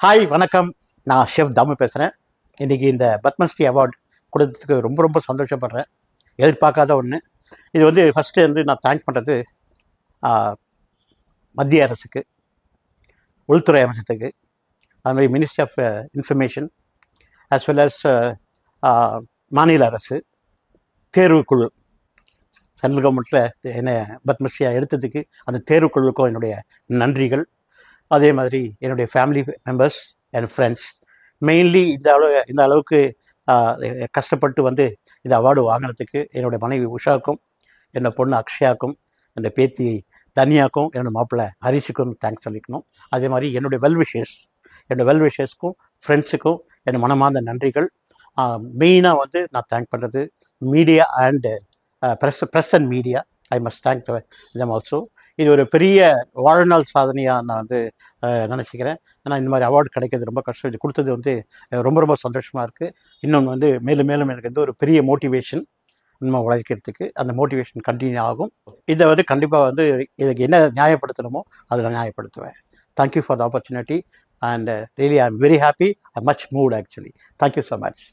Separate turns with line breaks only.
Hi வணக்கம். நான் chef Damu பேசுகிறேன். இன்றைக்கி இந்த பத்மஸ்ரீ அவார்டு கொடுத்ததுக்கு ரொம்ப ரொம்ப சந்தோஷப்படுறேன். எதிர்பார்க்காத ஒன்று. இது வந்து ஃபஸ்ட்டு நான் தேங்க் பண்ணுறது மத்திய அரசுக்கு, உள்துறை அமைச்சத்துக்கு, அதுமாதிரி ministry of information as well as மாநில அரசு, தேர்வுக்குழு, சென்ட்ரல் கவர்மெண்ட்டில் என்னை பத்மஸ்ரீயாக எடுத்ததுக்கு அந்த தேர்வுக்குழுவுக்கும் என்னுடைய நன்றிகள். அதே மாதிரி என்னுடைய family members and friends, mainly இந்த அளவுக்கு கஷ்டப்பட்டு வந்து இந்த அவார்டு வாங்கினதுக்கு என்னுடைய மனைவி உஷாவுக்கும், என்னோடய பொண்ணு அக்ஷயாவுக்கும், என்னோடய பேத்தி தனியாக்கும், என்னோடய மாப்பிள்ளை ஹரிஷுக்கும் தேங்க்ஸ் சொல்லிக்கணும். அதே மாதிரி என்னுடைய வெல்விஷர்ஸ்க்கும் ஃப்ரெண்ட்ஸுக்கும் என் மனமார்ந்த நன்றிகள். மெயினாக வந்து நான் தேங்க் பண்ணுறது media and press and media. I must thank them also. இது ஒரு பெரிய வாழ்நாள் சாதனையாக நான் வந்து நினச்சிக்கிறேன். ஏன்னா இந்த மாதிரி அவார்டு கிடைக்கிறது ரொம்ப கஷ்டம். இது கொடுத்தது வந்து ரொம்ப ரொம்ப சந்தோஷமாக இருக்குது. இன்னொன்று வந்து மேலும் மேலும் எனக்கு வந்து ஒரு பெரிய மோட்டிவேஷன் இன்னும் உழைக்கிறதுக்கு. அந்த மோட்டிவேஷன் கண்டினியூ ஆகும். இதை வந்து கண்டிப்பாக வந்து இதுக்கு என்ன நியாயப்படுத்தணுமோ அதை நான் நியாயப்படுத்துவேன். Thank you for the opportunity and really I am very happy. I much mood actually. Thank you so much.